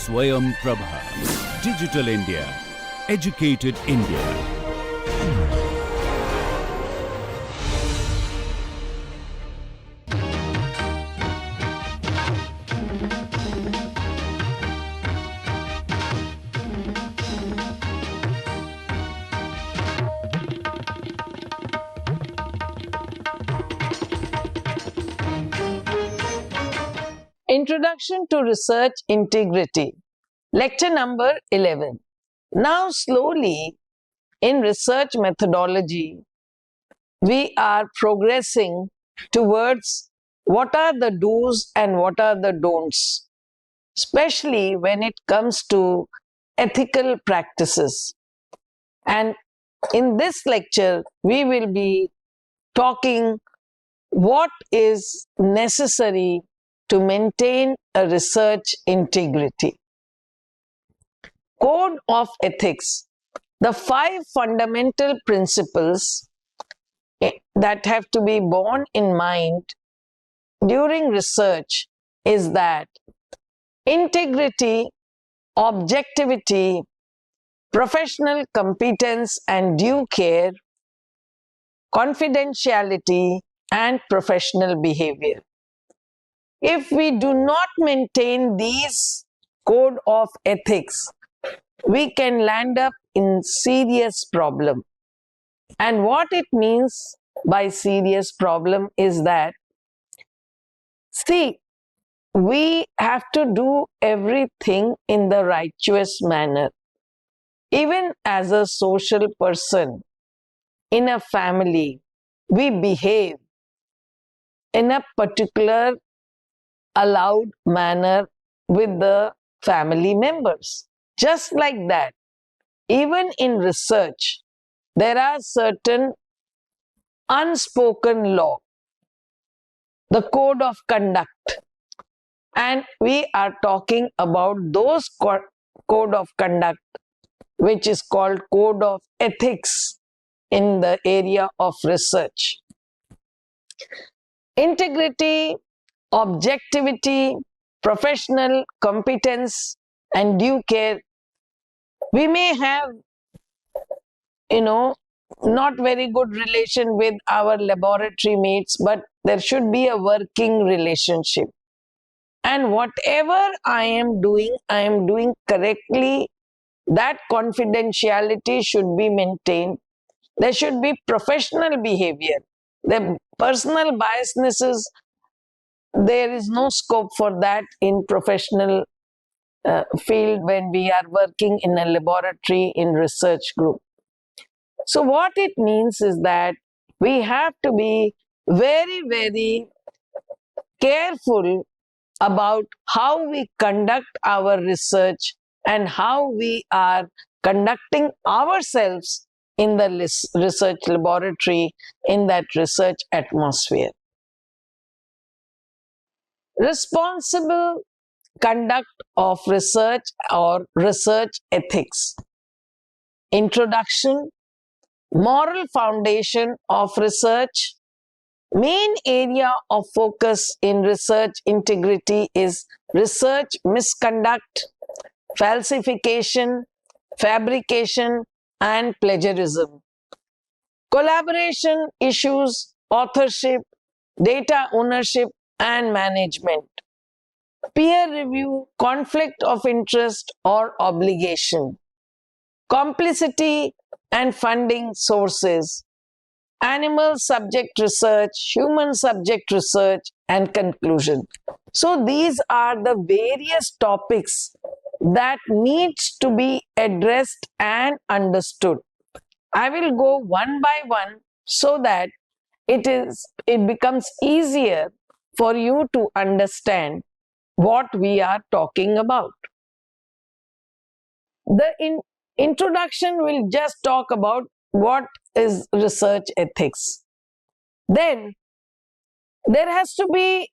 Swayam Prabha. Digital India. Educated India. Introduction to Research Integrity, lecture number 11. Now, slowly in research methodology, we are progressing towards what are the do's and what are the don'ts, especially when it comes to ethical practices. And in this lecture, we will be talking what is necessary to maintain a research integrity. Code of ethics. The 5 fundamental principles that have to be borne in mind during research is that integrity, objectivity, professional competence and due care, confidentiality, and professional behavior. If we do not maintain these code of ethics, we can land up in serious problem. And what it means by serious problem is that, see, we have to do everything in the righteous manner. Even as a social person, in a family, we behave in a particular allowed manner with the family members. Just like that, even in research, there are certain unspoken law, the code of conduct, and we are talking about those code of conduct which is called code of ethics in the area of research. Integrity, objectivity, professional competence and due care. We may have, not very good relation with our laboratory mates, but there should be a working relationship. And whatever I am doing correctly. That confidentiality should be maintained. There should be professional behavior. The personal biasnesses, there is no scope for that in professional field when we are working in a laboratory in research group. So what it means is that we have to be very, very careful about how we conduct our research and how we are conducting ourselves in the research laboratory, in that research atmosphere. Responsible conduct of research or research ethics. Introduction, moral foundation of research. Main area of focus in research integrity is research misconduct, falsification, fabrication, and plagiarism. Collaboration issues, authorship, data ownership, and management. Peer review, conflict of interest or obligation. Complicity and funding sources. Animal subject research, human subject research, and conclusion. So these are the various topics that needs to be addressed and understood. I will go one by one so that it becomes easier for you to understand what we are talking about. The introduction will just talk about what is research ethics. Then there has to be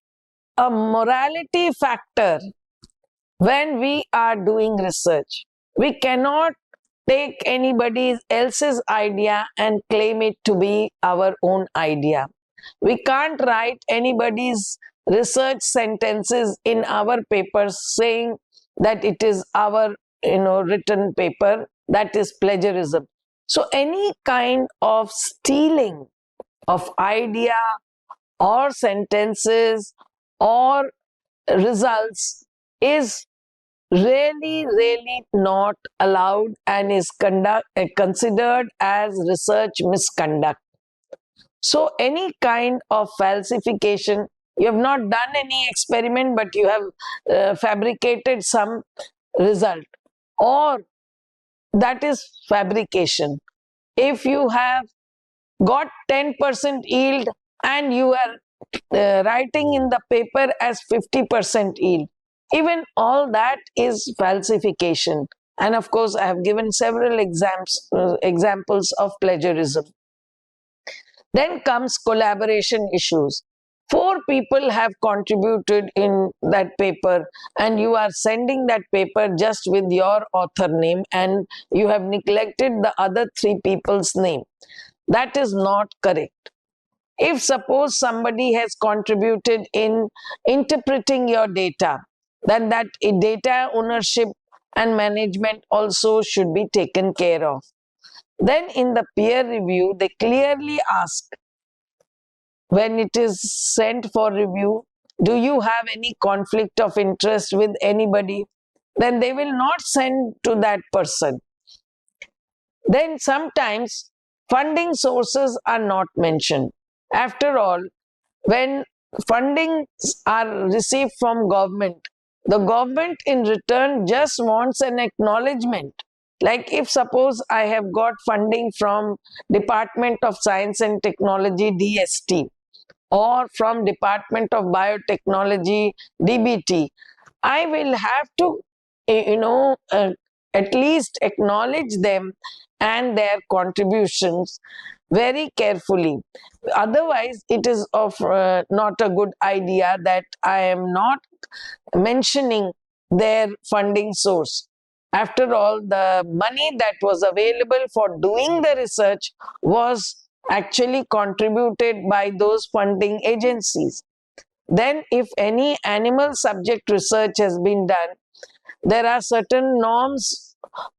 a morality factor when we are doing research. We cannot take anybody else's idea and claim it to be our own idea. We can't write anybody's research sentences in our papers saying that it is our written paper, that is plagiarism. So any kind of stealing of idea or sentences or results is really not allowed and is considered as research misconduct. So any kind of falsification, you have not done any experiment but you have fabricated some result, or that is fabrication. If you have got 10% yield and you are writing in the paper as 50% yield, even all that is falsification. And of course, I have given several examples of plagiarism. Then comes collaboration issues. 4 people have contributed in that paper, and you are sending that paper just with your author name, and you have neglected the other 3 people's name. That is not correct. If suppose somebody has contributed in interpreting your data, then that data ownership and management also should be taken care of. Then in the peer review, they clearly ask, when it is sent for review, do you have any conflict of interest with anybody? Then they will not send to that person. Then sometimes funding sources are not mentioned. After all, when fundings are received from government, the government in return just wants an acknowledgement. Like if suppose I have got funding from Department of Science and Technology, DST, or from Department of Biotechnology, DBT, I will have to, at least acknowledge them and their contributions very carefully. Otherwise, it is of not a good idea that I am not mentioning their funding source. After all, the money that was available for doing the research was actually contributed by those funding agencies. Then, if any animal subject research has been done, there are certain norms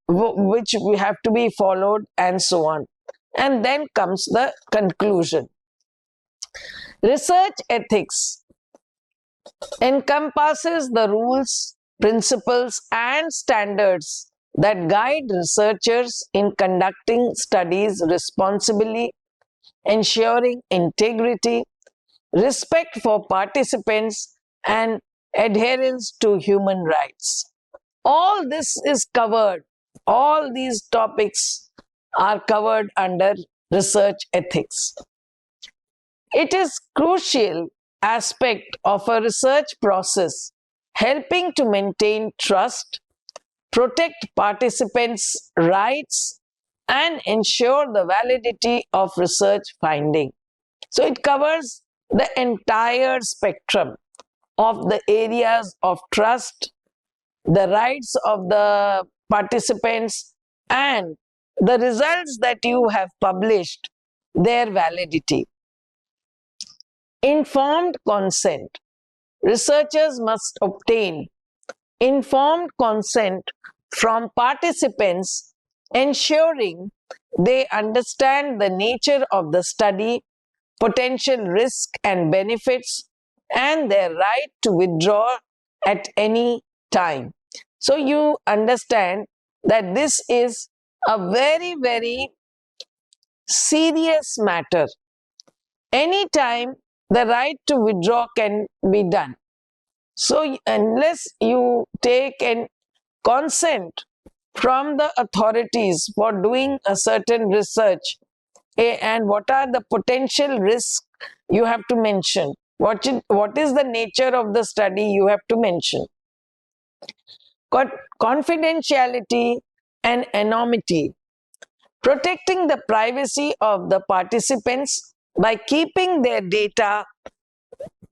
which we have to be followed, and so on. And then comes the conclusion. Research ethics encompasses the rules, principles, and standards that guide researchers in conducting studies responsibly, ensuring integrity, respect for participants, and adherence to human rights. All this is covered, all these topics are covered under research ethics. It is crucial aspect of a research process, helping to maintain trust, protect participants' rights, and ensure the validity of research finding. So it covers the entire spectrum of the areas of trust, the rights of the participants, and the results that you have published, their validity. Informed consent. Researchers must obtain informed consent from participants, ensuring they understand the nature of the study, potential risk and benefits, and their right to withdraw at any time. So you understand that this is a very serious matter. Anytime the right to withdraw can be done. So unless you take an consent from the authorities for doing a certain research, and what are the potential risks, you have to mention. What is the nature of the study, you have to mention. Confidentiality and anonymity. Protecting the privacy of the participants by keeping their data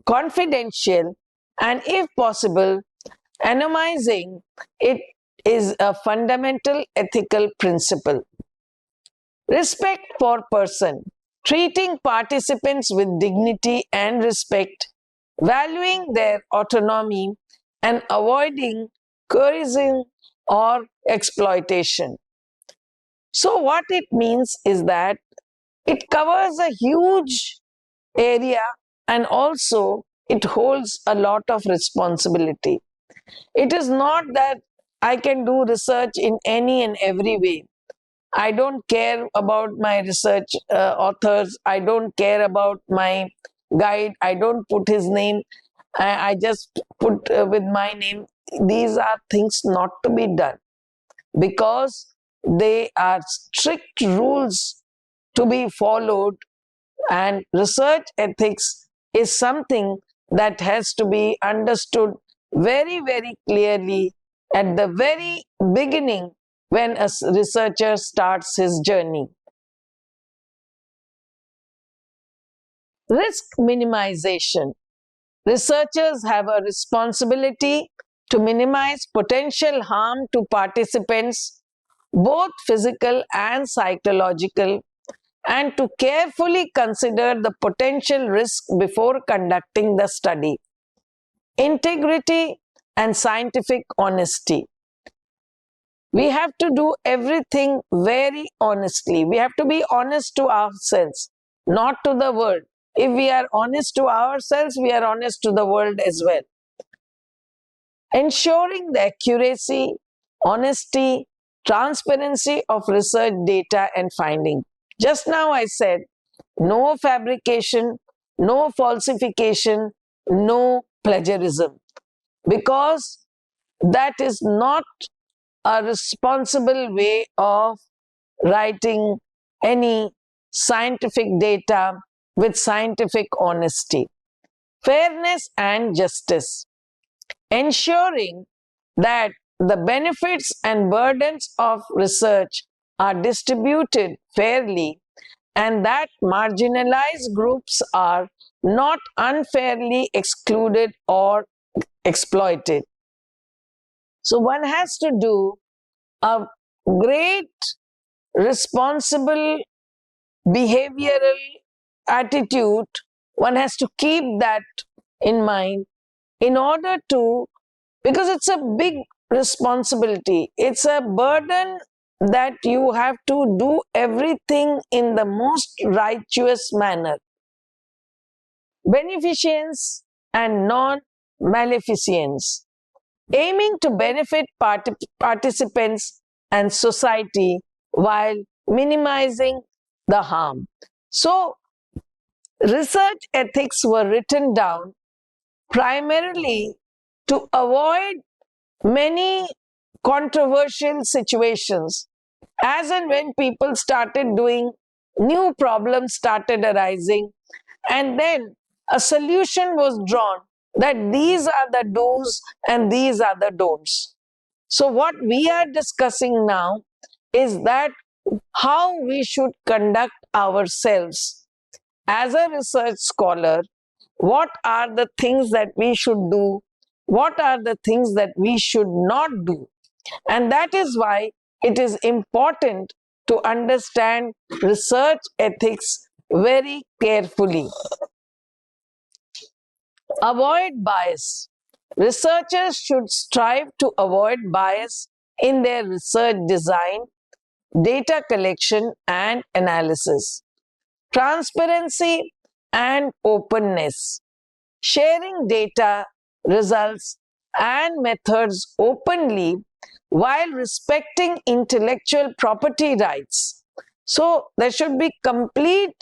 confidential, and if possible, anonymizing it, is a fundamental ethical principle. Respect for person. Treating participants with dignity and respect, valuing their autonomy, and avoiding coercion, or exploitation. So, what it means is that it covers a huge area and also it holds a lot of responsibility. It is not that I can do research in any and every way. I don't care about my research authors. I don't care about my guide. I don't put his name. I just put with my name. These are things not to be done because they are strict rules to be followed, and research ethics is something that has to be understood very, very clearly at the very beginning when a researcher starts his journey. Risk minimization. Researchers have a responsibility to minimize potential harm to participants, both physical and psychological, and to carefully consider the potential risk before conducting the study. Integrity and scientific honesty. We have to do everything very honestly. We have to be honest to ourselves, not to the world. If we are honest to ourselves, we are honest to the world as well. Ensuring the accuracy, honesty, transparency of research data and finding. Just now I said no fabrication, no falsification, no plagiarism, because that is not a responsible way of writing any scientific data with scientific honesty. Fairness and justice. Ensuring that the benefits and burdens of research are distributed fairly and that marginalized groups are not unfairly excluded or exploited. So one has to do a great responsible behavioral attitude. One has to keep that in mind in order to, because it's a big responsibility, it's a burden that you have to do everything in the most righteous manner. Beneficence and non-maleficence, aiming to benefit participants and society while minimizing the harm. So, research ethics were written down primarily to avoid many controversial situations. As and when people started doing, new problems started arising, and then a solution was drawn that these are the do's and these are the don'ts. So, what we are discussing now is that how we should conduct ourselves as a research scholar. What are the things that we should do? What are the things that we should not do? And that is why it is important to understand research ethics very carefully. Avoid bias. Researchers should strive to avoid bias in their research design, data collection, and analysis. Transparency and openness. Sharing data, results, and methods openly while respecting intellectual property rights. So, there should be complete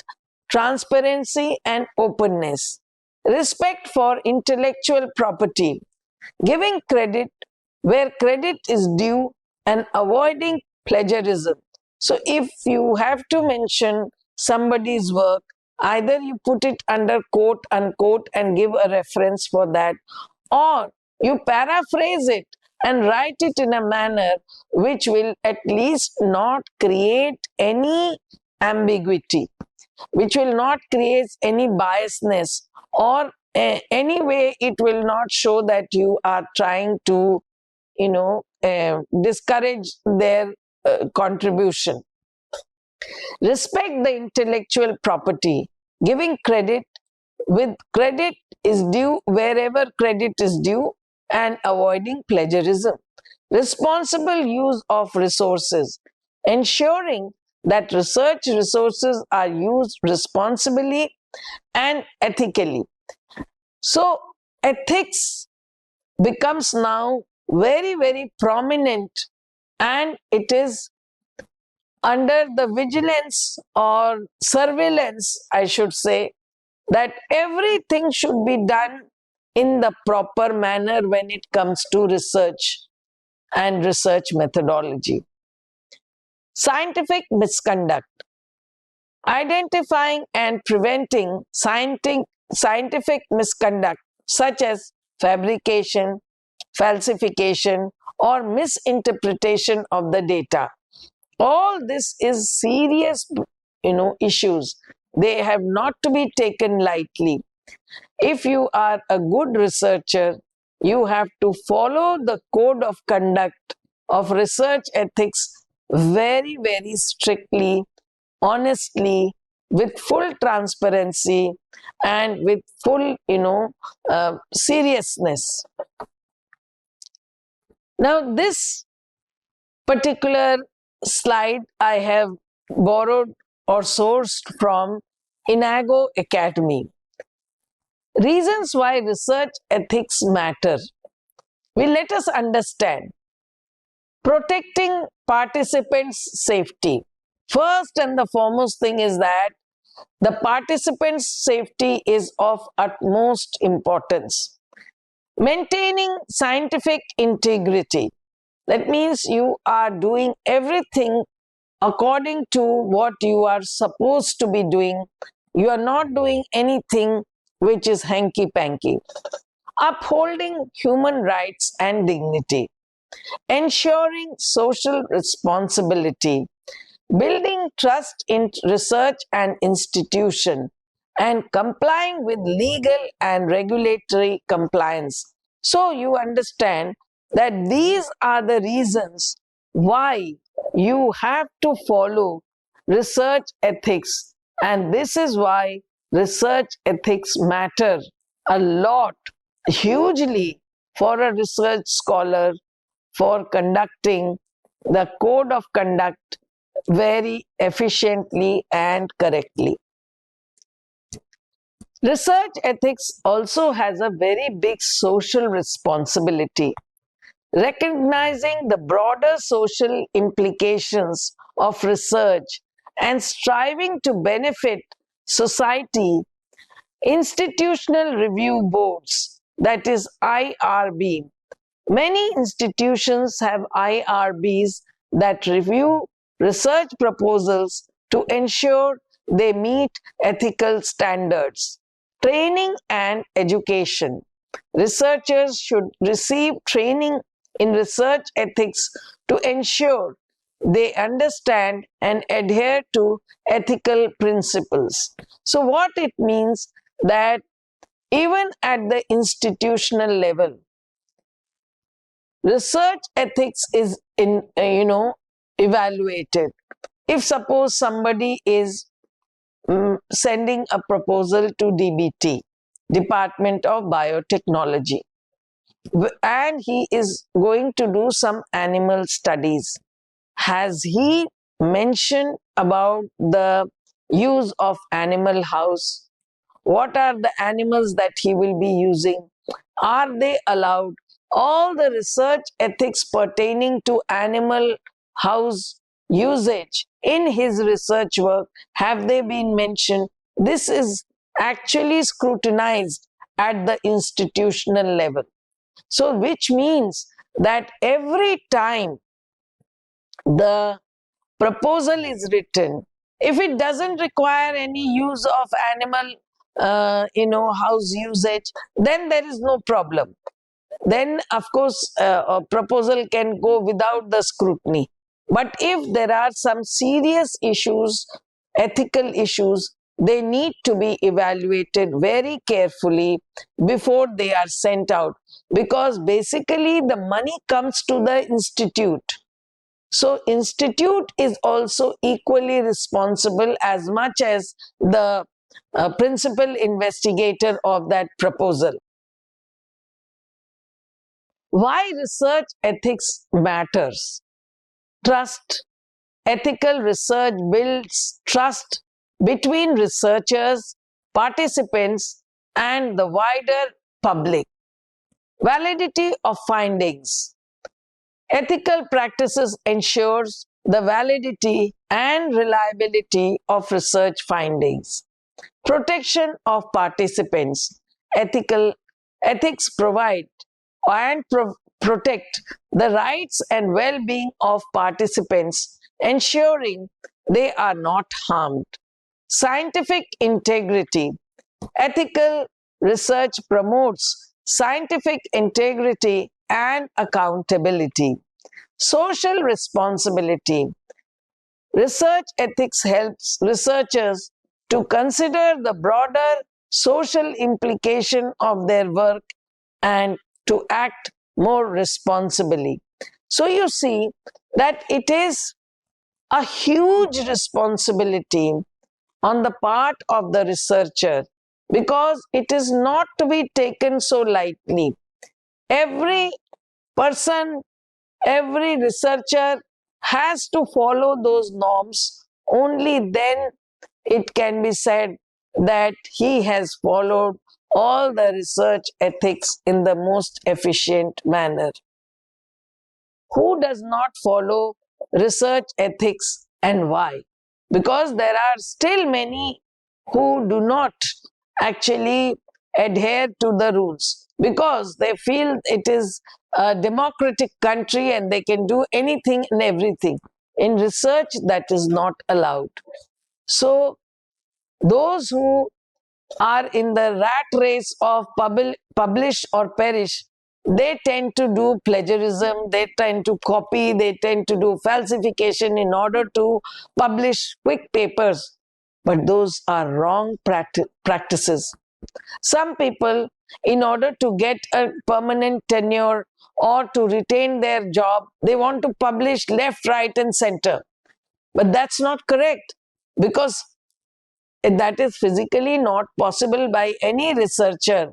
transparency and openness. Respect for intellectual property, giving credit where credit is due, and avoiding plagiarism. So, if you have to mention somebody's work, either you put it under quote unquote and give a reference for that, or you paraphrase it and write it in a manner which will at least not create any ambiguity, which will not create any biasness, or anyway it will not show that you are trying to discourage their contribution. Respect the intellectual property, giving credit with credit is due wherever credit is due, and avoiding plagiarism. responsible use of resources, ensuring that research resources are used responsibly and ethically. So, ethics becomes now very, very prominent, and it is under the vigilance or surveillance, I should say, that everything should be done in the proper manner when it comes to research and research methodology. Scientific misconduct. Identifying and preventing scientific misconduct such as fabrication, falsification, or misinterpretation of the data. All this is serious, issues. They have not to be taken lightly. If you are a good researcher, you have to follow the code of conduct of research ethics very, very strictly, honestly, with full transparency and with full, seriousness. Now, this particular slide I have borrowed or sourced from Inago Academy. Reasons why research ethics matter. Will let us understand. Protecting participants' safety. First and the foremost thing is that the participants' safety is of utmost importance. Maintaining scientific integrity. That means you are doing everything according to what you are supposed to be doing. You are not doing anything which is hanky-panky. Upholding human rights and dignity. Ensuring social responsibility. Building trust in research and institution, and complying with legal and regulatory compliance. So you understand that these are the reasons why you have to follow research ethics, and this is why research ethics matter a lot, hugely, for a research scholar for conducting the code of conduct very efficiently and correctly. Research ethics also has a very big social responsibility. Recognizing the broader social implications of research and striving to benefit society, institutional review boards, that is IRB. Many institutions have IRBs that review research proposals to ensure they meet ethical standards. Training and education. Researchers should receive training in research ethics to ensure they understand and adhere to ethical principles. So, what it means that even at the institutional level, research ethics is evaluated. If suppose somebody is sending a proposal to DBT, Department of Biotechnology, and he is going to do some animal studies, has he mentioned about the use of animal house? What are the animals that he will be using? Are they allowed? All the research ethics pertaining to animal house usage in his research work, have they been mentioned? This is actually scrutinized at the institutional level. So, which means that every time the proposal is written, if it doesn't require any use of animal house usage, then there is no problem. Then of course a proposal can go without the scrutiny. But if there are some serious issues, ethical issues, they need to be evaluated very carefully before they are sent out, because basically the money comes to the institute. So institute is also equally responsible as much as the principal investigator of that proposal. Why research ethics matters? Trust. Ethical research builds trust between researchers, participants, and the wider public. Validity of findings. Ethical practices ensures the validity and reliability of research findings. Protection of participants. Ethics provide and protect the rights and well-being of participants, ensuring they are not harmed. Scientific integrity. Ethical research promotes scientific integrity and accountability. Social responsibility. Research ethics helps researchers to consider the broader social implication of their work and to act more responsibly. So you see that it is a huge responsibility on the part of the researcher because it is not to be taken so lightly. Every person, every researcher has to follow those norms. Only then it can be said that he has followed all the research ethics in the most efficient manner. Who does not follow research ethics and why? Because there are still many who do not actually adhere to the rules because they feel it is a democratic country and they can do anything and everything. In research, that is not allowed. So, those who are in the rat race of publish or perish, they tend to do plagiarism, they tend to copy, they tend to do falsification in order to publish quick papers. But those are wrong practices. Some people, in order to get a permanent tenure or to retain their job, they want to publish left, right, and center. But that's not correct because that is physically not possible by any researcher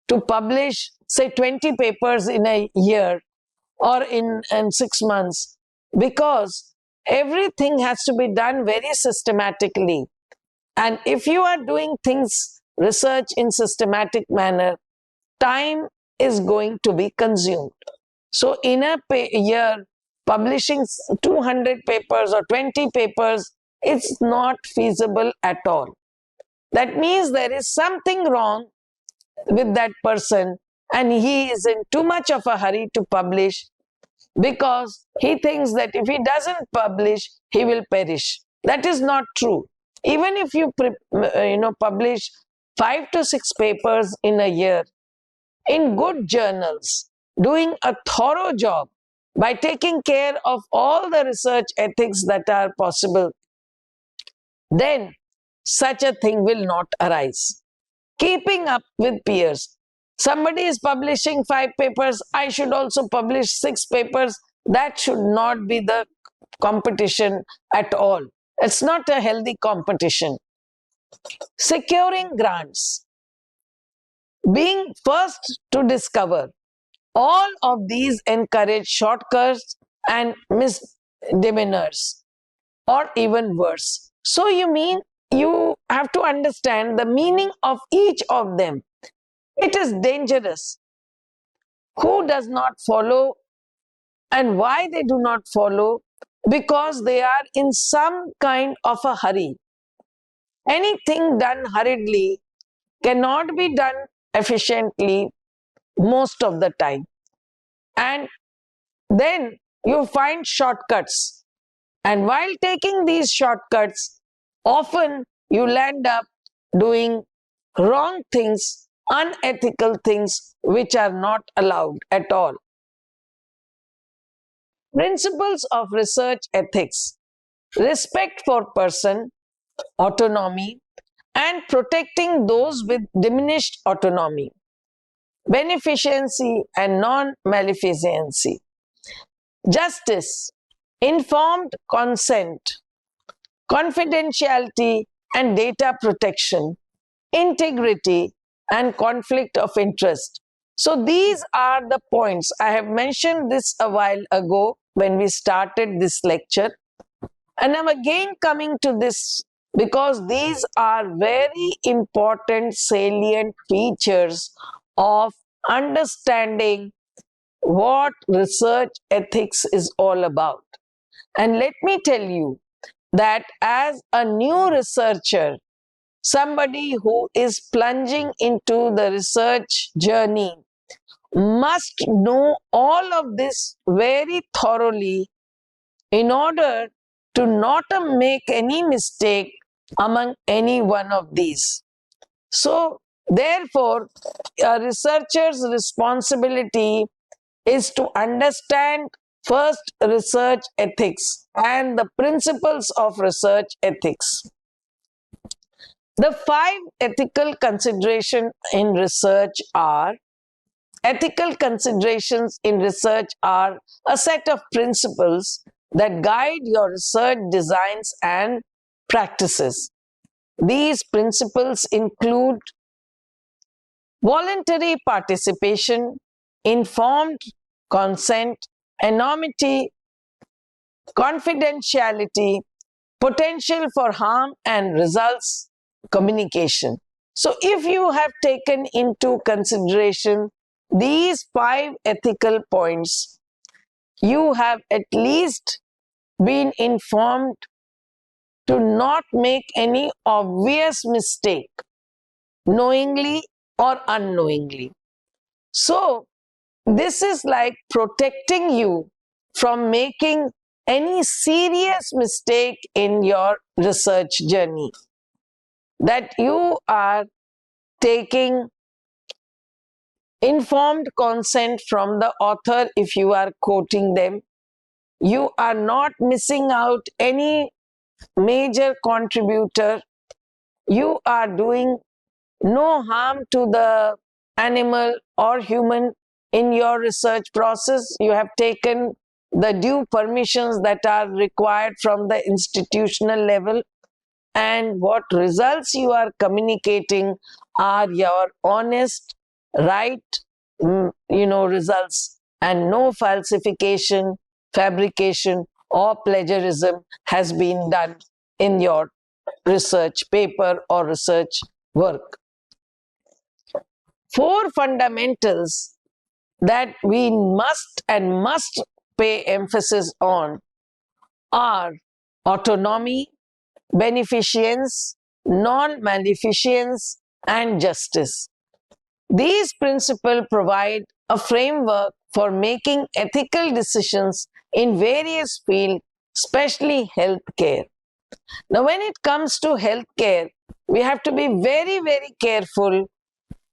to publish, say, 20 papers in a year or in 6 months because everything has to be done very systematically. And if you are doing things, research in systematic manner, time is going to be consumed. So in a year, publishing 200 papers or 20 papers, it's not feasible at all. That means there is something wrong with that person and he is in too much of a hurry to publish because he thinks that if he doesn't publish, he will perish. That is not true. Even if you publish 5 to 6 papers in a year in good journals, doing a thorough job by taking care of all the research ethics that are possible, then such a thing will not arise. Keeping up with peers. Somebody is publishing 5 papers, I should also publish 6 papers. That should not be the competition at all. It's not a healthy competition. Securing grants. Being first to discover. All of these encourage shortcuts and misdemeanors, or even worse. So you have to understand the meaning of each of them. It is dangerous. Who does not follow and why they do not follow? Because they are in some kind of a hurry. Anything done hurriedly cannot be done efficiently most of the time. And then you find shortcuts. And while taking these shortcuts, often you'll end up doing wrong things, unethical things, which are not allowed at all. Principles of research ethics: respect for person, autonomy, and protecting those with diminished autonomy, beneficency and non-maleficency, justice, informed consent, confidentiality and data protection, integrity and conflict of interest. So these are the points. I have mentioned this a while ago when we started this lecture. And I'm again coming to this because these are very important salient features of understanding what research ethics is all about. And let me tell you that as a new researcher, somebody who is plunging into the research journey must know all of this very thoroughly in order to not make any mistake among any one of these. So, therefore, a researcher's responsibility is to understand first research ethics and the principles of research ethics. The 5 ethical considerations in research are ethical considerations in research are a set of principles that guide your research designs and practices. These principles include voluntary participation, informed consent, anonymity, confidentiality, potential for harm, and results communication. So, if you have taken into consideration these 5 ethical points, you have at least been informed to not make any obvious mistake, knowingly or unknowingly. So, this is like protecting you from making any serious mistake in your research journey. That you are taking informed consent from the author if you are quoting them. You are not missing out any major contributor. You are doing no harm to the animal or human in your research process. You have taken the due permissions that are required from the institutional level, and what results you are communicating are your honest, right, results, and no falsification, fabrication, or plagiarism has been done in your research paper or research work. 4 fundamentals that we must pay emphasis on are autonomy, beneficence, non-maleficence, and justice. These principles provide a framework for making ethical decisions in various fields, especially healthcare. Now, when it comes to healthcare, we have to be very, very careful,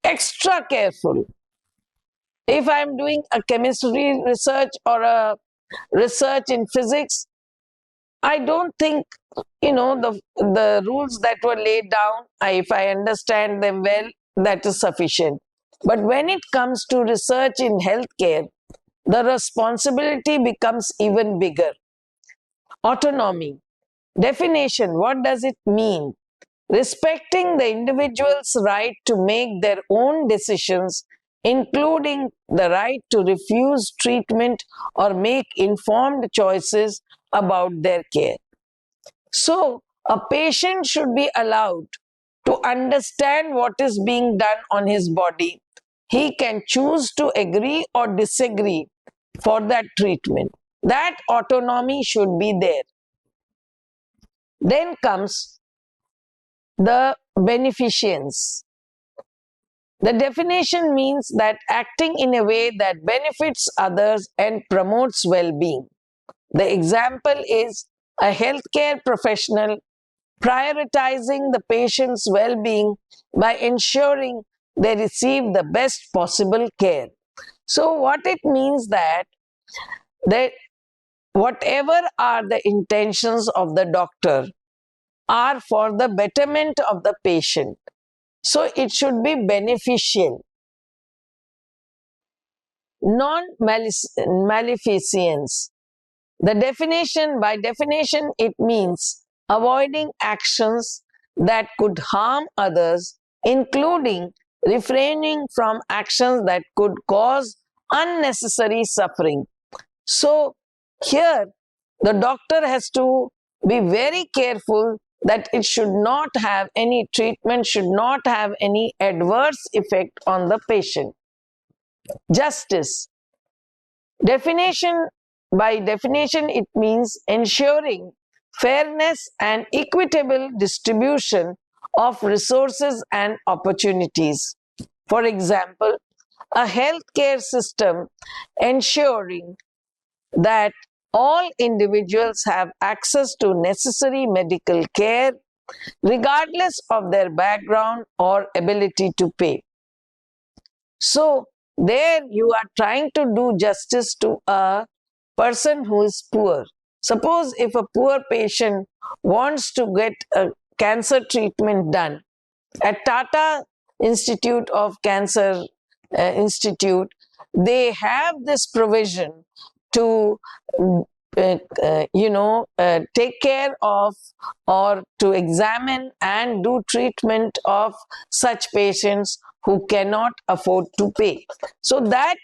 extra careful. If I'm doing a chemistry research or a research in physics, I don't think, the rules that were laid down, if I understand them well, that is sufficient. But when it comes to research in healthcare, the responsibility becomes even bigger. Autonomy. Definition. What does it mean? Respecting the individual's right to make their own decisions, including the right to refuse treatment or make informed choices about their care. So, a patient should be allowed to understand what is being done on his body. He can choose to agree or disagree for that treatment. That autonomy should be there. Then comes the beneficence. The definition means that acting in a way that benefits others and promotes well-being. The example is a healthcare professional prioritizing the patient's well-being by ensuring they receive the best possible care. So what it means that whatever are the intentions of the doctor are for the betterment of the patient. So it should be beneficial. Non-maleficence. By definition, it means avoiding actions that could harm others, including refraining from actions that could cause unnecessary suffering. So, here the doctor has to be very careful that it should not have any treatment, should not have any adverse effect on the patient. Justice. Definition, by definition, it means ensuring fairness and equitable distribution of resources and opportunities. For example, a healthcare system ensuring that all individuals have access to necessary medical care regardless of their background or ability to pay. So, there you are trying to do justice to a person who is poor. Suppose if a poor patient wants to get a cancer treatment done at Tata Institute of Cancer Institute, they have this provision to take care of or to examine and do treatment of such patients who cannot afford to pay. So that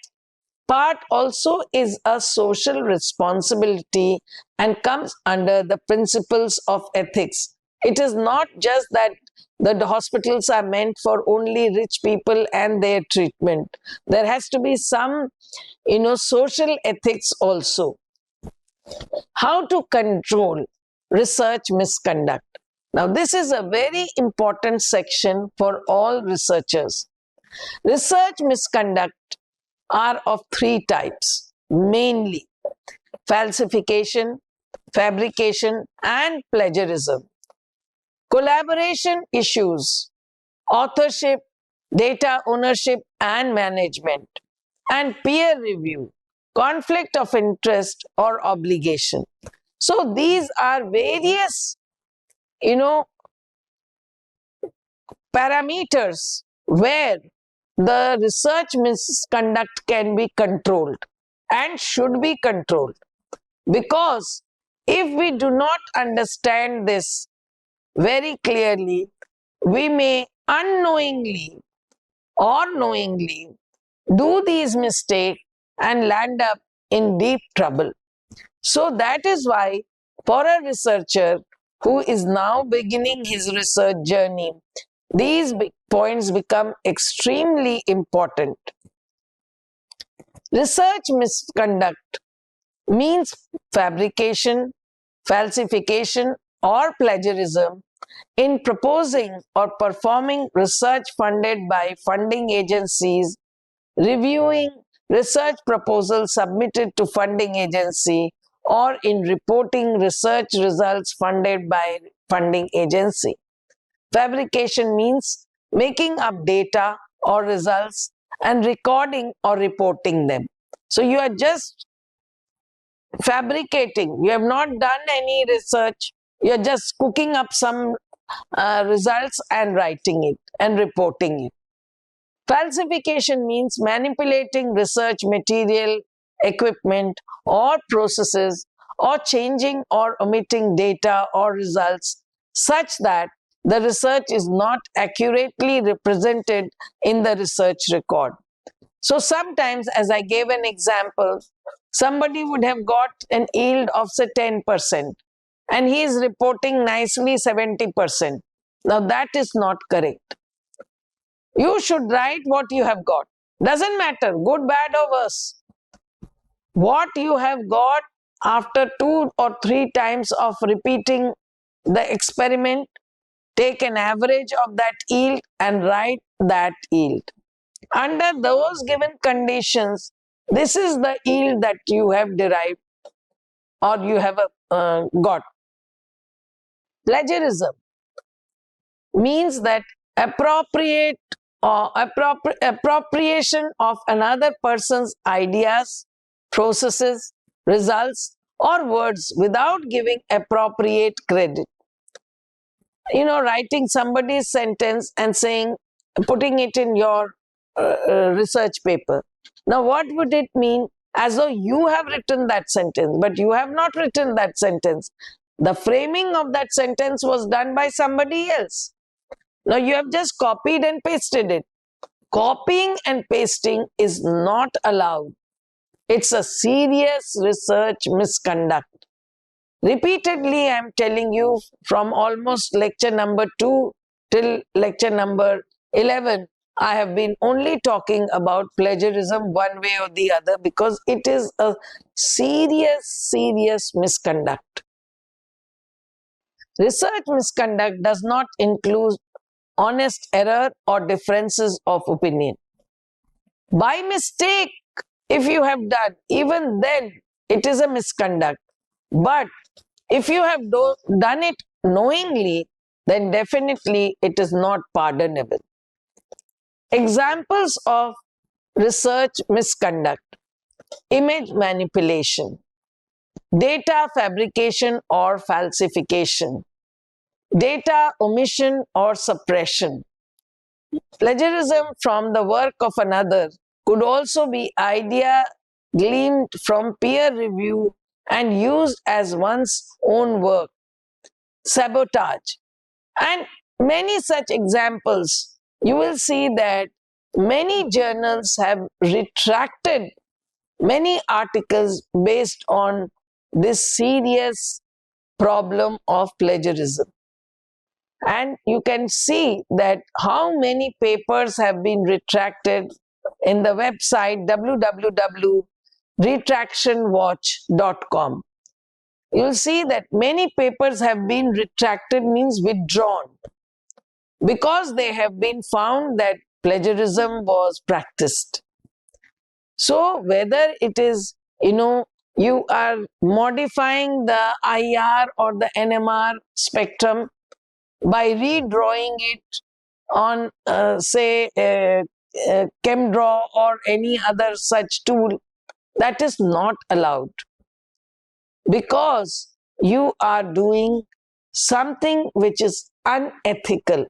part also is a social responsibility and comes under the principles of ethics. It is not just that the hospitals are meant for only rich people and their treatment. There has to be some, social ethics also. How to control research misconduct. Now, this is a very important section for all researchers. Research misconduct are of three types, mainly falsification, fabrication, and plagiarism. Collaboration issues, authorship, data ownership and management, and peer review, conflict of interest or obligation. So these are various, parameters where the research misconduct can be controlled and should be controlled. Because if we do not understand this very clearly, we may unknowingly or knowingly do these mistakes and land up in deep trouble. So that is why for a researcher who is now beginning his research journey, these points become extremely important. Research misconduct means fabrication, falsification, or plagiarism in proposing or performing research funded by funding agencies, reviewing research proposals submitted to funding agency, or in reporting research results funded by funding agency. Fabrication means making up data or results and recording or reporting them. So you are just fabricating. You have not done any research. You are just cooking up some results and writing it and reporting it. Falsification means manipulating research material, equipment, or processes, or changing or omitting data or results such that the research is not accurately represented in the research record. So sometimes, as I gave an example, somebody would have got an yield of say 10% and he is reporting nicely 70%. Now that is not correct. You should write what you have got. Doesn't matter, good, bad or worse. What you have got after 2 or 3 times of repeating the experiment, take an average of that yield and write that yield. Under those given conditions, this is the yield that you have derived or you have got. Plagiarism means that appropriation of another person's ideas, processes, results, or words without giving appropriate credit. Writing somebody's sentence and putting it in your research paper. Now, what would it mean? As though you have written that sentence, but you have not written that sentence. The framing of that sentence was done by somebody else. Now, you have just copied and pasted it. copying and pasting is not allowed. It's a serious research misconduct. Repeatedly, I'm telling you from almost lecture number 2 till lecture number 11, I have been only talking about plagiarism one way or the other because it is a serious misconduct. Research misconduct does not include honest error or differences of opinion. By mistake, if you have done, even then it is a misconduct. But if you have done it knowingly, then definitely it is not pardonable. Examples of research misconduct: image manipulation, data fabrication or falsification, data omission or suppression. Plagiarism from the work of another could also be idea gleaned from peer review and used as one's own work. Sabotage. And many such examples. You will see that many journals have retracted many articles based on this serious problem of plagiarism. And you can see that how many papers have been retracted in the website www.retractionwatch.com. You'll see that many papers have been retracted, means withdrawn, because they have been found that plagiarism was practiced. So whether it is, you are modifying the IR or the NMR spectrum by redrawing it on, say, ChemDraw or any other such tool, that is not allowed, because you are doing something which is unethical.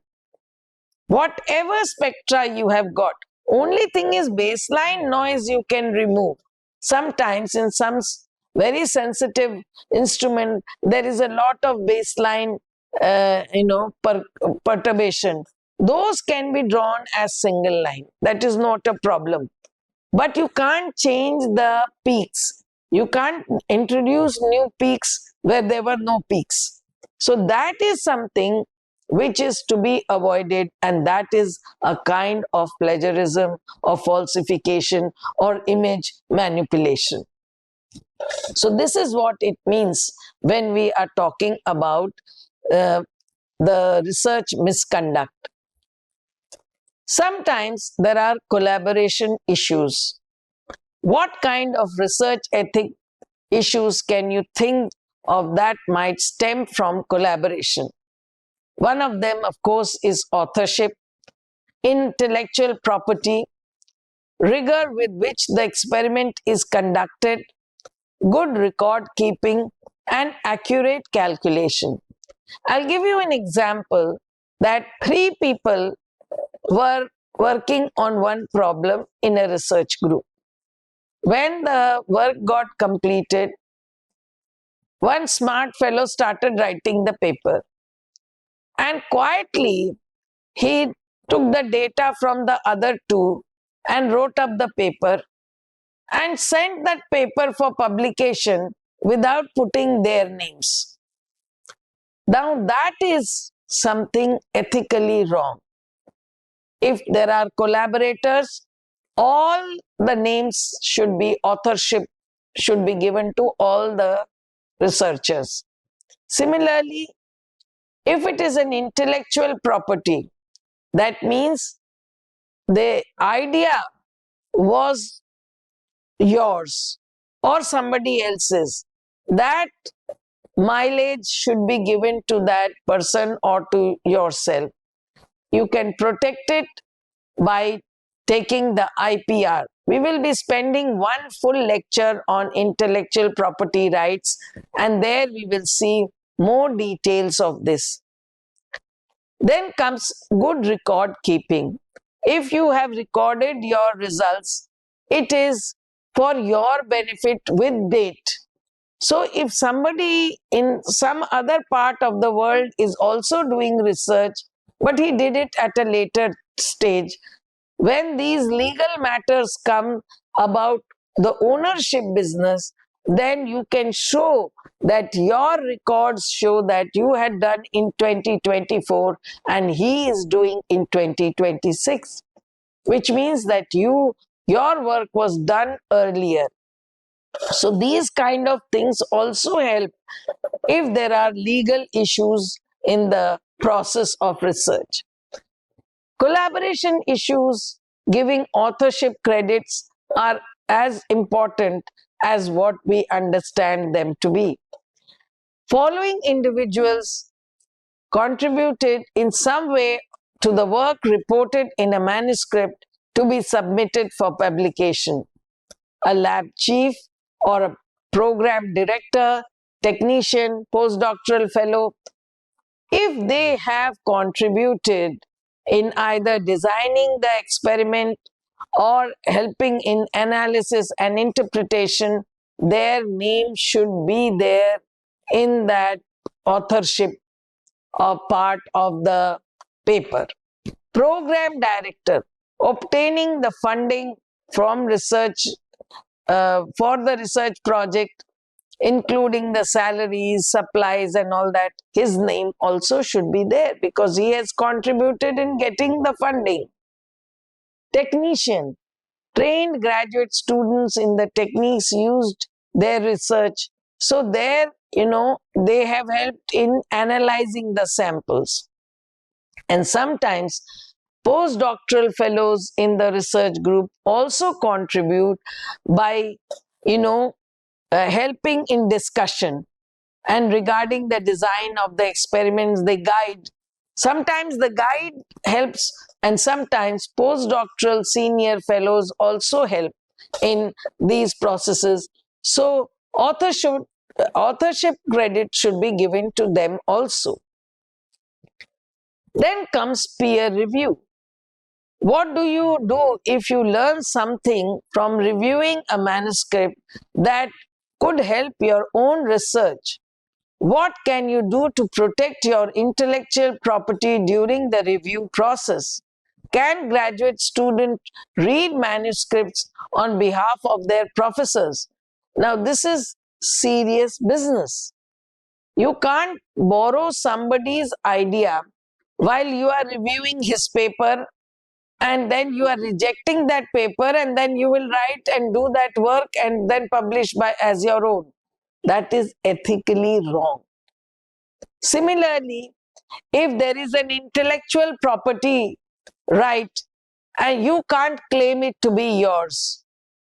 Whatever spectra you have got, only thing is baseline noise you can remove. Sometimes in some very sensitive instrument, there is a lot of baseline, perturbation. Those can be drawn as single line. That is not a problem. But you can't change the peaks. You can't introduce new peaks where there were no peaks. So that is something which is to be avoided, and that is a kind of plagiarism or falsification or image manipulation. So this is what it means when we are talking about the research misconduct. Sometimes there are collaboration issues. What kind of research ethic issues can you think of that might stem from collaboration? One of them, of course, is authorship, intellectual property, rigor with which the experiment is conducted, good record keeping, and accurate calculation. I'll give you an example that 3 people were working on one problem in a research group. When the work got completed, one smart fellow started writing the paper, and quietly he took the data from the other 2 and wrote up the paper and sent that paper for publication without putting their names. Now that is something ethically wrong. If there are collaborators, all the names should be, authorship should be given to all the researchers. Similarly, if it is an intellectual property, that means the idea was yours or somebody else's, that mileage should be given to that person or to yourself. You can protect it by taking the IPR. We will be spending one full lecture on intellectual property rights, and there we will see more details of this. Then comes good record keeping. If you have recorded your results, it is for your benefit with date. So if somebody in some other part of the world is also doing research, but he did it at a later stage, When these legal matters come about the ownership business, then you can show that your records show that you had done in 2024 and he is doing in 2026, which means that your work was done earlier. So these kind of things also help if there are legal issues in the process of research. Collaboration issues, giving authorship credits, are as important as what we understand them to be. Following individuals contributed in some way to the work reported in a manuscript to be submitted for publication. A lab chief or a program director, technician, postdoctoral fellow, if they have contributed in either designing the experiment or helping in analysis and interpretation, their name should be there in that authorship or part of the paper. Program director, obtaining the funding from research for the research project, including the salaries, supplies, and all that, his name also should be there because he has contributed in getting the funding. Technician, trained graduate students in the techniques used their research. So there, they have helped in analyzing the samples. And sometimes postdoctoral fellows in the research group also contribute by, helping in discussion and regarding the design of the experiments, they guide. Sometimes the guide helps, and sometimes postdoctoral senior fellows also help in these processes. So authorship credit should be given to them also. Then comes peer review. What do you do if you learn something from reviewing a manuscript that could help your own research? What can you do to protect your intellectual property during the review process? Can graduate students read manuscripts on behalf of their professors? Now, this is serious business. You can't borrow somebody's idea while you are reviewing his paper and then you are rejecting that paper and then you will write and do that work and then publish as your own. That is ethically wrong. Similarly, if there is an intellectual property right and you can't claim it to be yours,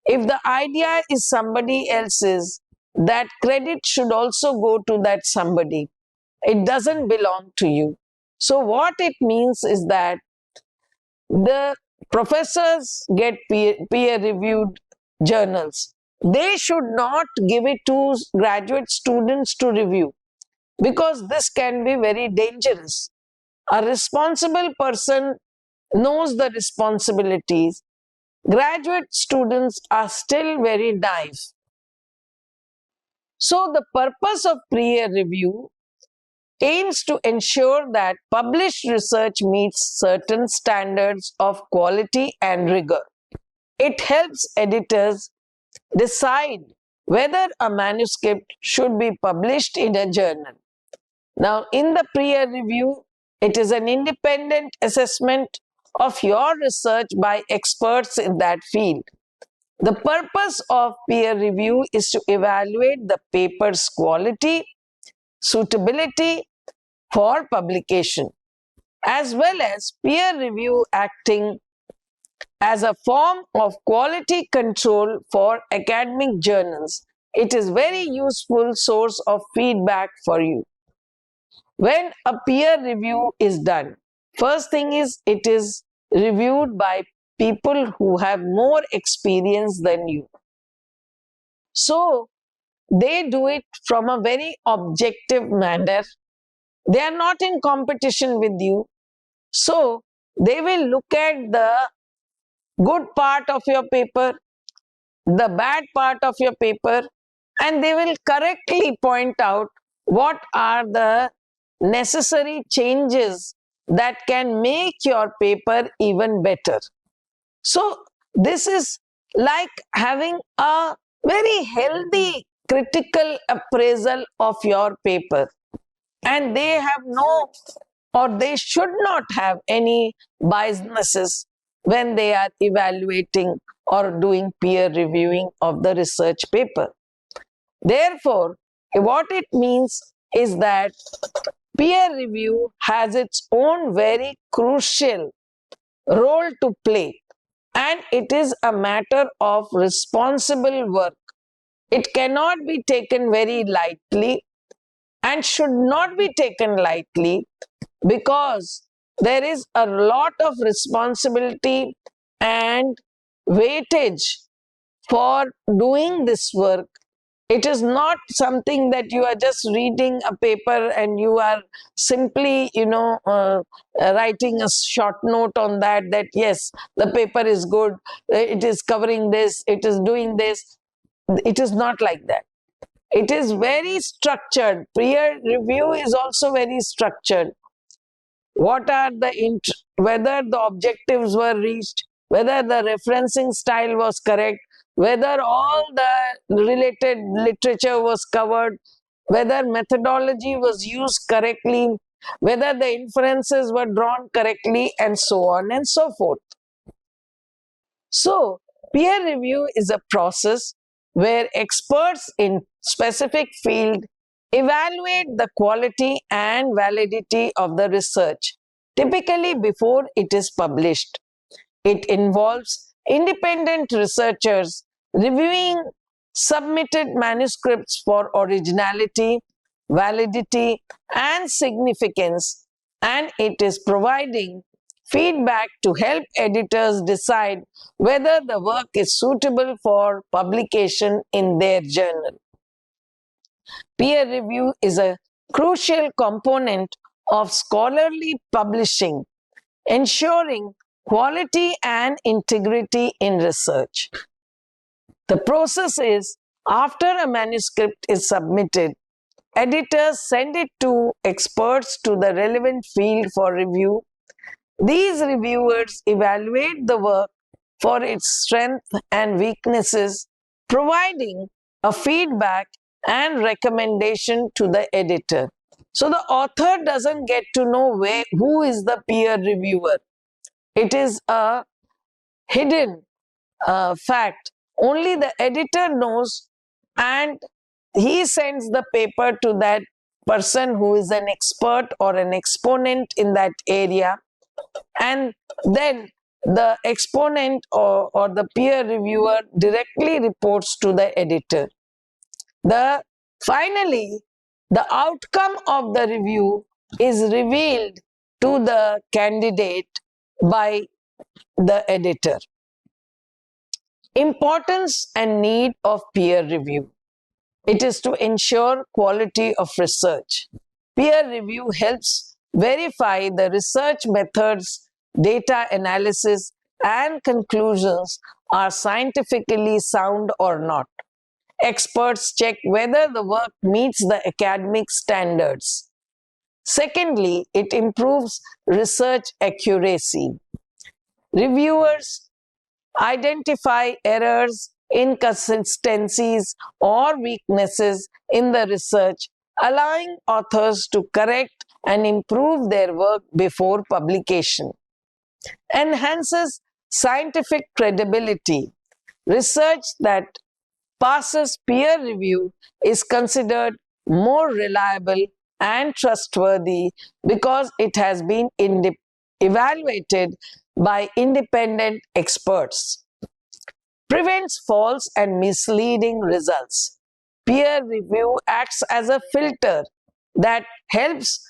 if the idea is somebody else's, that credit should also go to that somebody. It doesn't belong to you. So what it means is that the professors get peer-reviewed journals. They should not give it to graduate students to review because this can be very dangerous. A responsible person knows the responsibilities. Graduate students are still very naive. So the purpose of peer review aims to ensure that published research meets certain standards of quality and rigor. It helps editors decide whether a manuscript should be published in a journal. Now, in the peer review, it is an independent assessment of your research by experts in that field. The purpose of peer review is to evaluate the paper's quality, suitability for publication, as well as peer review acting as a form of quality control for academic journals. It is very useful source of feedback for you. When a peer review is done, first thing is it is reviewed by people who have more experience than you. So they do it from a very objective manner. They are not in competition with you. So they will look at the good part of your paper, the bad part of your paper, and they will correctly point out what are the necessary changes that can make your paper even better. So this is like having a very healthy critical appraisal of your paper, and they have no, or they should not have any biases when they are evaluating or doing peer reviewing of the research paper. Therefore, what it means is that peer review has its own very crucial role to play, and it is a matter of responsible work. It cannot be taken very lightly and should not be taken lightly, because there is a lot of responsibility and weightage for doing this work. It is not something that you are just reading a paper and you are simply, writing a short note on that, that yes, the paper is good, it is covering this, it is doing this. It is not like that. It is very structured. Peer review is also very structured. What are whether the objectives were reached, whether the referencing style was correct, whether all the related literature was covered, whether methodology was used correctly, whether the inferences were drawn correctly, and so on and so forth. So, peer review is a process where experts in specific field evaluate the quality and validity of the research, typically before it is published. It involves independent researchers reviewing submitted manuscripts for originality, validity, and significance, and it is providing feedback to help editors decide whether the work is suitable for publication in their journal. Peer review is a crucial component of scholarly publishing, ensuring quality and integrity in research. The process is, after a manuscript is submitted, editors send it to experts to the relevant field for review. These reviewers evaluate the work for its strength and weaknesses, providing a feedback and recommendation to the editor. So the author doesn't get to know who is the peer reviewer. It is a hidden fact. Only the editor knows, and he sends the paper to that person who is an expert or an exponent in that area, and then the exponent or the peer reviewer directly reports to the editor. Finally, the outcome of the review is revealed to the candidate by the editor. Importance and need of peer review. It is to ensure quality of research. Peer review helps verify the research methods, data analysis, and conclusions are scientifically sound or not. Experts check whether the work meets the academic standards. Secondly, it improves research accuracy. Reviewers identify errors, inconsistencies, or weaknesses in the research, allowing authors to correct and improve their work before publication. Enhances scientific credibility. Research that passes peer review is considered more reliable and trustworthy because it has been evaluated by independent experts. Prevents false and misleading results. Peer review acts as a filter that helps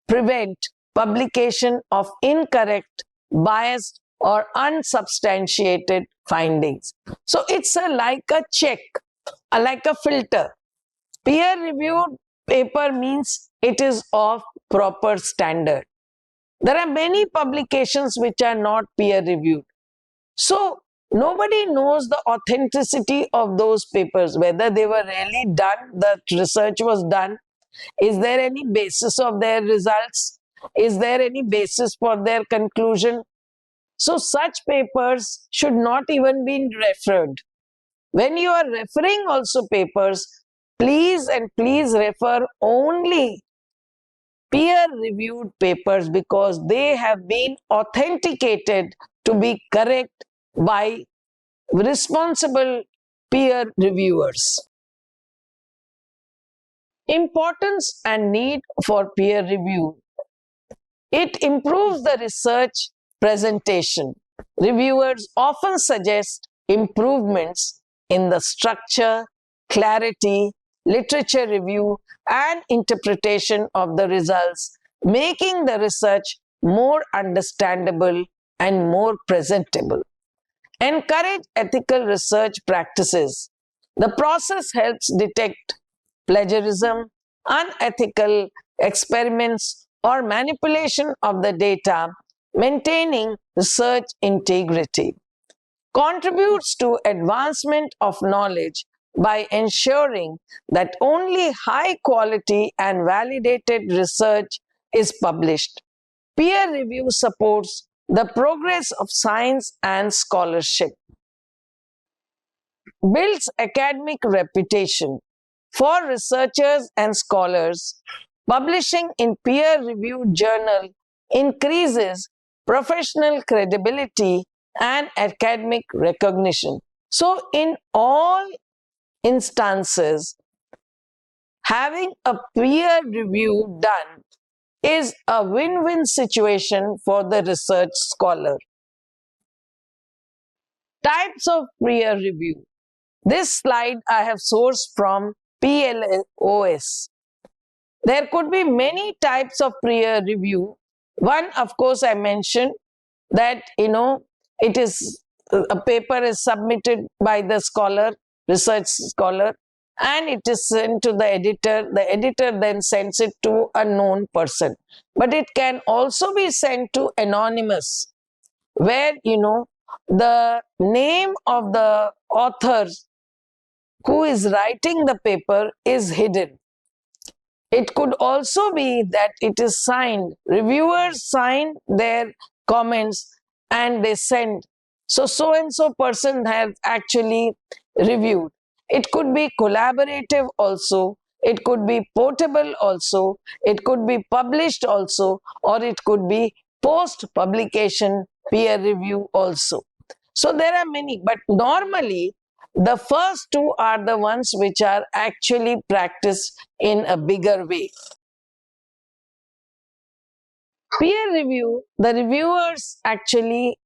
prevent publication of incorrect, biased, or unsubstantiated findings. So it's like a check, like a filter. Peer reviewed paper means it is of proper standard. There are many publications which are not peer reviewed. So nobody knows the authenticity of those papers, whether they were really done, the research was done. Is there any basis of their results? Is there any basis for their conclusion? So such papers should not even be referred. When you are referring also papers, please and please refer only peer-reviewed papers because they have been authenticated to be correct by responsible peer reviewers. Importance and need for peer review. It improves the research presentation. Reviewers often suggest improvements in the structure, clarity, literature review, and interpretation of the results, making the research more understandable and more presentable. Encourage ethical research practices. The process helps detect plagiarism, unethical experiments, or manipulation of the data, maintaining research integrity. Contributes to advancement of knowledge by ensuring that only high quality and validated research is published. Peer review supports the progress of science and scholarship. Builds academic reputation. For researchers and scholars, publishing in peer-reviewed journal increases professional credibility and academic recognition. So in all instances, having a peer review done is a win-win situation for the research scholar. Types of peer review. This slide I have sourced from PLOS. There could be many types of peer review. One, of course, I mentioned that, it is a paper is submitted by the scholar, research scholar, and it is sent to the editor. The editor then sends it to a known person. But it can also be sent to anonymous, where, the name of the author who is writing the paper is hidden. It could also be that it is signed. Reviewers sign their comments and they send. So and so person has actually reviewed. It could be collaborative also. It could be portable also. It could be published also. Or it could be post-publication peer review also. So there are many, but normally the first two are the ones which are actually practiced in a bigger way. Peer review, the reviewers actually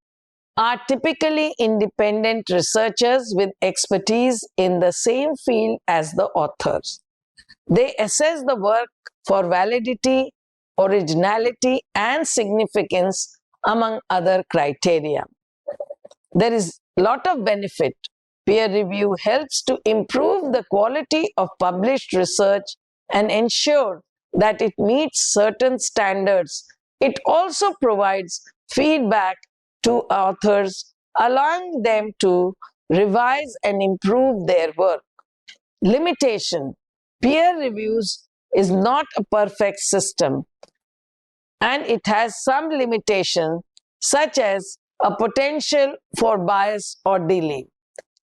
are typically independent researchers with expertise in the same field as the authors. They assess the work for validity, originality, and significance, among other criteria. There is a lot of benefit. Peer review helps to improve the quality of published research and ensure that it meets certain standards. It also provides feedback to authors, allowing them to revise and improve their work. Limitation. Peer reviews is not a perfect system, and it has some limitation, such as a potential for bias or delay.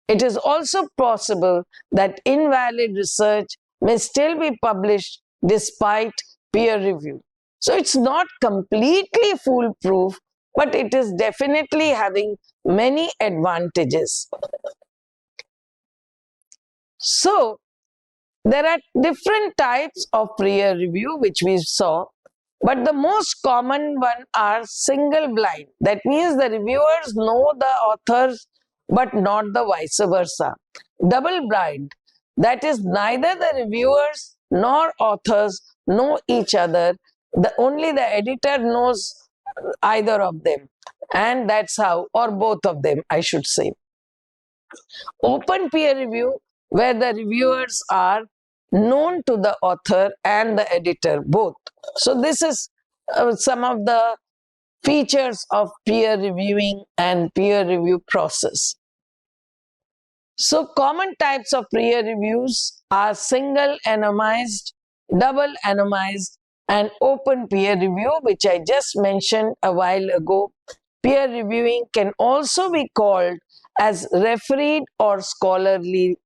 It is also possible that invalid research may still be published despite peer review. So it's not completely foolproof, but it is definitely having many advantages. So there are different types of peer review which we saw, but the most common one are single blind. That means the reviewers know the authors but not the vice versa. Double blind, that is neither the reviewers nor authors know each other. Only the editor knows either of them, and that's how, or both of them, I should say. Open peer review, where the reviewers are known to the author and the editor both. So this is some of the features of peer reviewing and peer review process. So common types of peer reviews are single anonymized, double anonymized, and open peer review, which I just mentioned a while ago. peer reviewing can also be called as refereed or scholarly.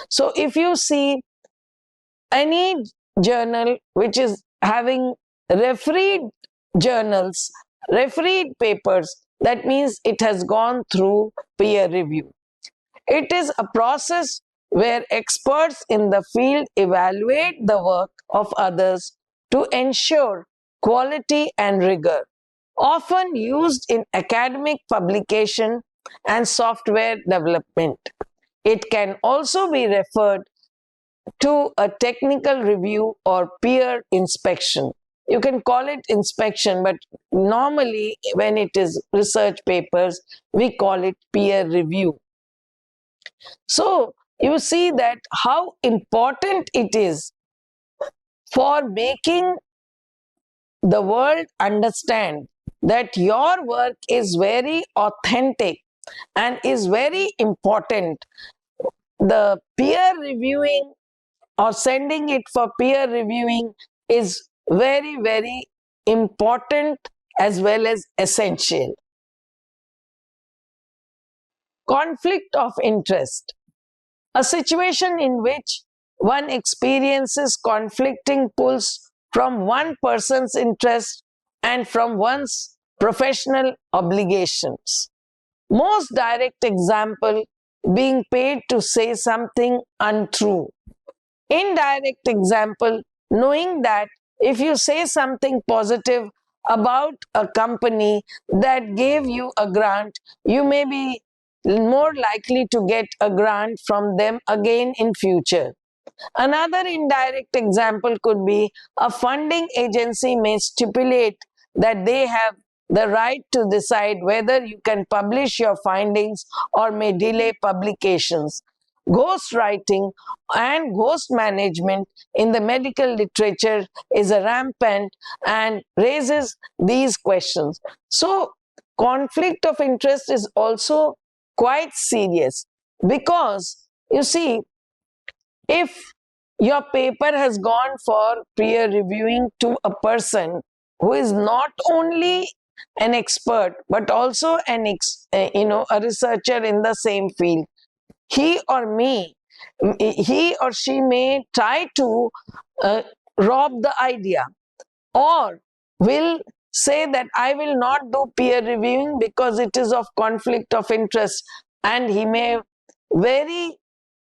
So if you see any journal which is having refereed journals, refereed papers, that means it has gone through peer review. It is a process where experts in the field evaluate the work of others to ensure quality and rigor, often used in academic publication and software development. It can also be referred to a technical review or peer inspection. You can call it inspection, but normally when it is research papers, we call it peer review. So you see that how important it is for making the world understand that your work is very authentic and is very important. The peer reviewing or sending it for peer reviewing is very, very important as well as essential. Conflict of interest. A situation in which one experiences conflicting pulls from one person's interest and from one's professional obligations. Most direct example, being paid to say something untrue. Indirect example, knowing that if you say something positive about a company that gave you a grant, you may be more likely to get a grant from them again in future. Another indirect example could be a funding agency may stipulate that they have the right to decide whether you can publish your findings or may delay publications. Ghostwriting and ghost management in the medical literature is a rampant and raises these questions. So, conflict of interest is also quite serious because you see, if your paper has gone for peer reviewing to a person who is not only an expert but also a researcher in the same field, he or she may try to rob the idea, or will say that I will not do peer reviewing because it is of conflict of interest, and he may very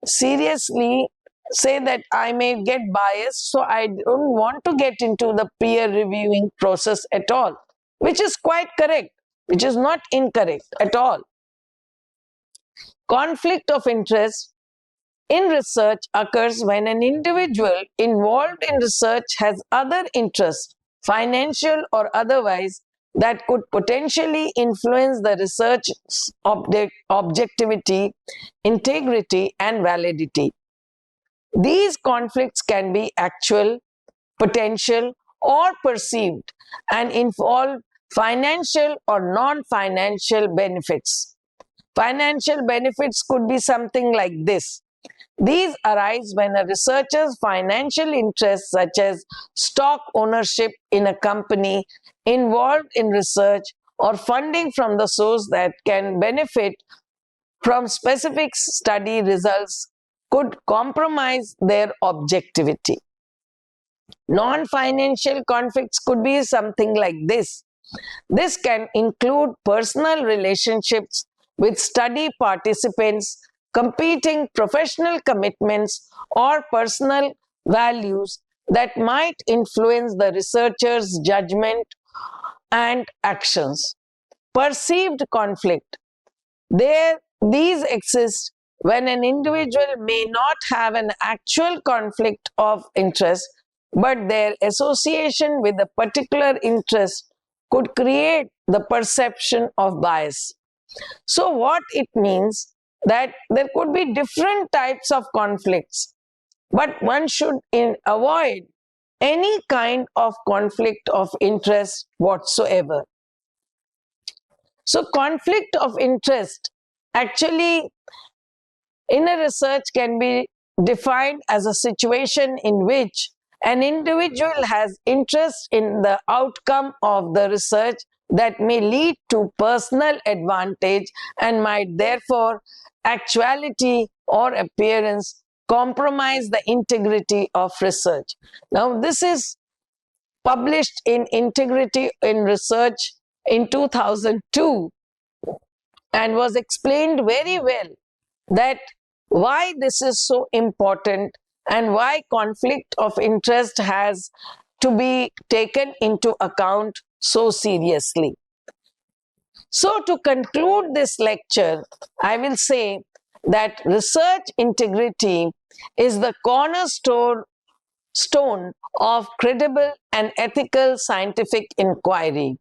seriously say that I may get biased, so I don't want to get into the peer reviewing process at all, which is quite correct, which is not incorrect at all. Conflict of interest in research occurs when an individual involved in research has other interests, financial or otherwise, that could potentially influence the research's objectivity, integrity, and validity. These conflicts can be actual, potential, or perceived and involve financial or non-financial benefits. Financial benefits could be something like this. These arise when a researcher's financial interests, such as stock ownership in a company involved in research, or funding from the source that can benefit from specific study results, could compromise their objectivity. Non-financial conflicts could be something like this. This can include personal relationships with study participants, competing professional commitments, or personal values that might influence the researcher's judgment and actions. Perceived conflict. These exist when an individual may not have an actual conflict of interest, but their association with a particular interest could create the perception of bias. So what it means that there could be different types of conflicts, but one should avoid any kind of conflict of interest whatsoever. So conflict of interest actually in a research can be defined as a situation in which an individual has interest in the outcome of the research that may lead to personal advantage and might therefore actuality or appearance compromise the integrity of research. Now, this is published in Integrity in Research in 2002 and was explained very well that why this is so important and why conflict of interest has to be taken into account so seriously. So, to conclude this lecture, I will say that research integrity is the cornerstone of credible and ethical scientific inquiry,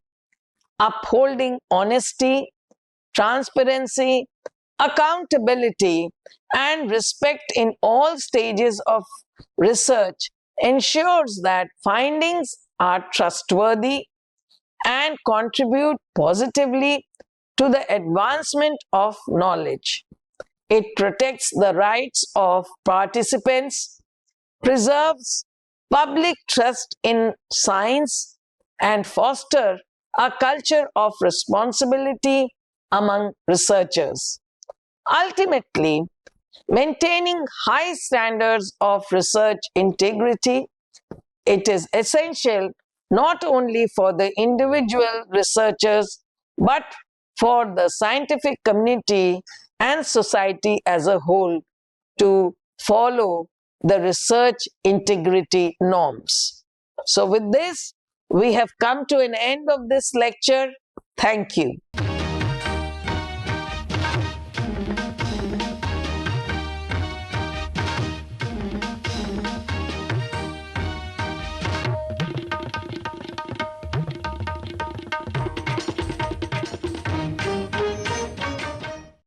upholding honesty, transparency, accountability, and respect in all stages of research ensures that findings are trustworthy and contribute positively to the advancement of knowledge. It protects the rights of participants, preserves public trust in science, and foster a culture of responsibility among researchers. Ultimately, maintaining high standards of research integrity, it is essential not only for the individual researchers but for the scientific community and society as a whole to follow the research integrity norms. So with this, we have come to an end of this lecture. Thank you.